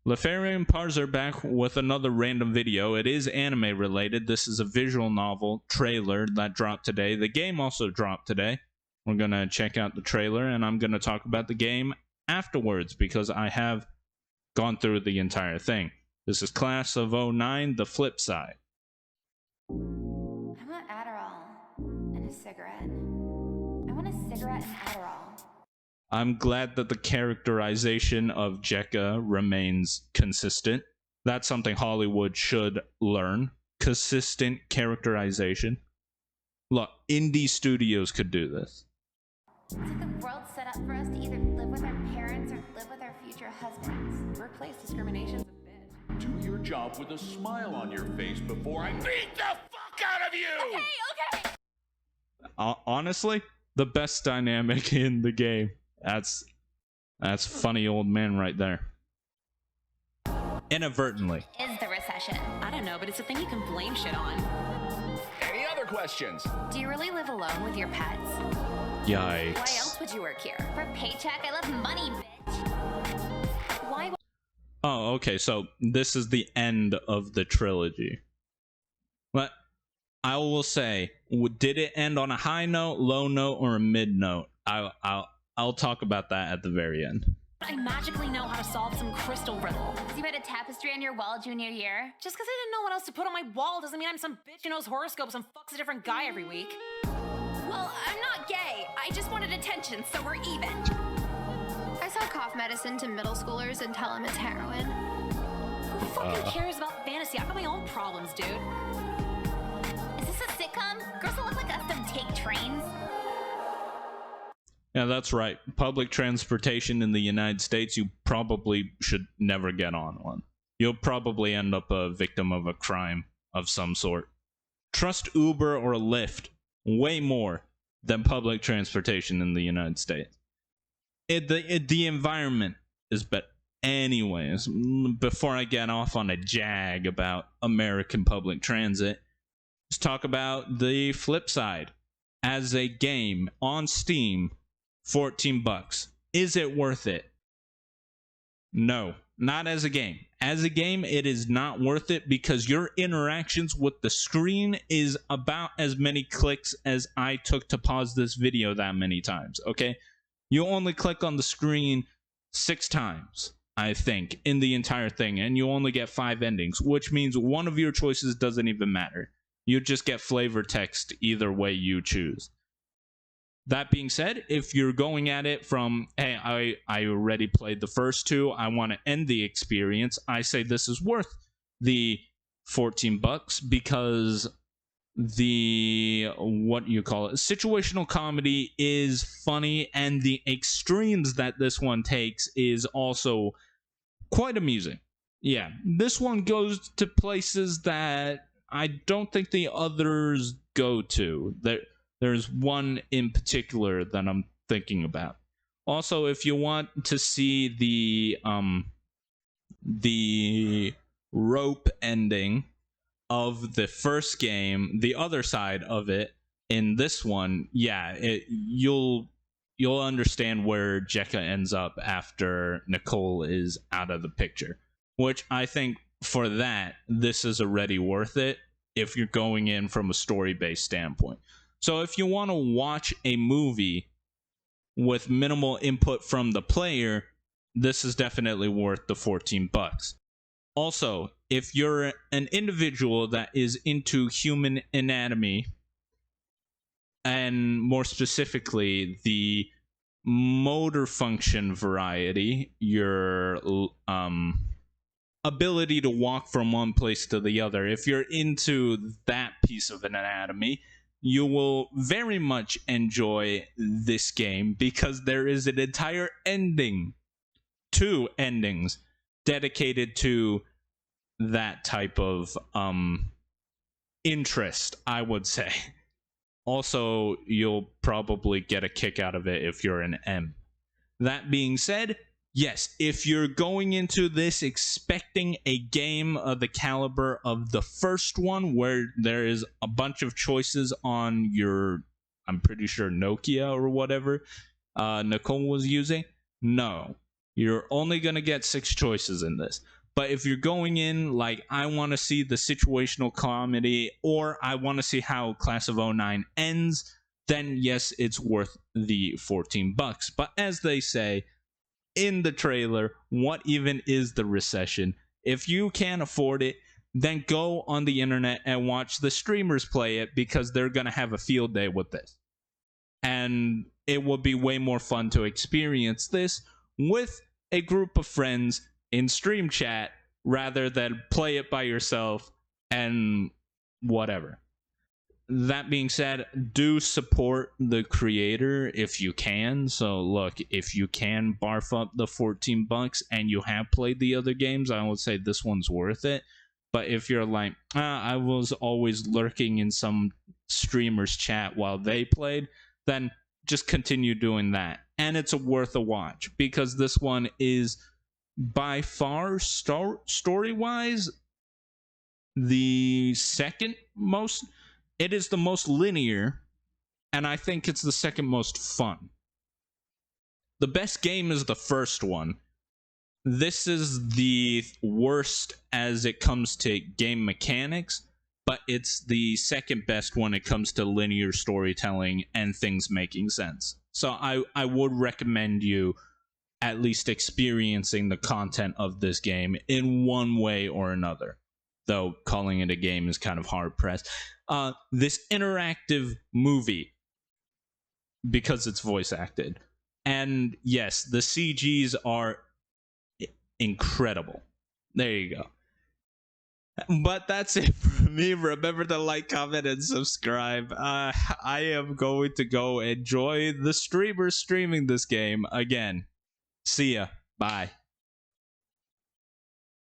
Liffarian Parzer back with another random video. It is anime related. This is a visual novel trailer that dropped today. The game also dropped today. We're going to check out the trailer, and I'm going to talk about the game afterwards because I have gone through the entire thing. This is Class of 09, The Flip Side. I want Adderall and a cigarette. I want a cigarette and Adderall. I'm glad that the characterization of Jekka remains consistent. That's something Hollywood should learn. Consistent characterization. Look, indie studios could do this. It's like the world's set up for us to either live with our parents or live with our future husbands. Workplace discrimination's a bitch. Do your job with a smile on your face before I beat the fuck out of you! Okay. Honestly, the best dynamic in the game. That's funny old man right there. Inadvertently. Is the recession? I don't know, but it's a thing you can blame shit on. Any other questions? Do you really live alone with your pets? Yikes. Why else would you work here? For a paycheck? I love money, bitch. Why? Oh, okay, so this is the end of the trilogy. But I will say, did it end on a high note, low note, or a mid note? I'll talk about that at the very end. I magically know how to solve some crystal riddle. Because you had a tapestry on your wall junior year? Just because I didn't know what else to put on my wall doesn't mean I'm some bitch who knows horoscopes and fucks a different guy every week. Well, I'm not gay. I just wanted attention, so we're even. I sell cough medicine to middle schoolers and tell them it's heroin. Who fucking cares about fantasy? I've got my own problems, dude. Is this a sitcom? Girls that look like us don't take trains. Yeah, that's right. Public transportation in the United States, you probably should never get on one. You'll probably end up a victim of a crime of some sort. Trust Uber or Lyft way more than public transportation in the United States. The environment is better. Anyways, before I get off on a jag about American public transit, let's talk about the flip side. As a game on Steam, $14. Is it worth it? No, not as a game. As a game, it is not worth it because your interactions with the screen is about as many clicks as I took to pause this video that many times, okay? You only click on the screen 6 times, I think, in the entire thing, and you only get 5 endings, which means one of your choices doesn't even matter. You just get flavor text either way you choose. That being said, if you're going at it from, hey, I already played the first 2, I want to end the experience, I say this is worth the $14 because the, situational comedy is funny, and the extremes that this one takes is also quite amusing. Yeah, this one goes to places that I don't think the others go to. There's one in particular that I'm thinking about. Also, if you want to see the rope ending of the first game, the other side of it in this one, yeah, you'll understand where Jekka ends up after Nicole is out of the picture. Which I think for that, this is already worth it if you're going in from a story-based standpoint. So if you want to watch a movie with minimal input from the player, this is definitely worth the $14. Also, if you're an individual that is into human anatomy, and more specifically the motor function variety, your ability to walk from one place to the other, if you're into that piece of an anatomy, you will very much enjoy this game because there is an entire ending, 2 endings, dedicated to that type of interest, I would say. Also, you'll probably get a kick out of it if you're an M. That being said, yes, if you're going into this expecting a game of the caliber of the first one, where there is a bunch of choices on your, I'm pretty sure Nokia or whatever Nicole was using, no. You're only going to get 6 choices in this. But if you're going in like, I want to see the situational comedy, or I want to see how Class of 09 ends, then yes, it's worth the $14. But as they say in the trailer, what even is the recession? If you can't afford it, then go on the internet and watch the streamers play it, because they're going to have a field day with this. And it will be way more fun to experience this with a group of friends in stream chat rather than play it by yourself and whatever. That being said, do support the creator if you can. So look, if you can barf up the $14 and you have played the other games, I would say this one's worth it. But if you're like, I was always lurking in some streamer's chat while they played, then just continue doing that. And it's worth a watch, because this one is by far, story-wise, the second most. It is the most linear, and I think it's the second most fun. The best game is the first one. This is the worst as it comes to game mechanics, but it's the second best when it comes to linear storytelling and things making sense. So I would recommend you at least experiencing the content of this game in one way or another. Though calling it a game is kind of hard pressed. This interactive movie, because it's voice acted. And yes, the CGs are incredible. There you go. But that's it for me. Remember to like, comment, and subscribe. I am going to go enjoy the streamers streaming this game again. See ya. Bye.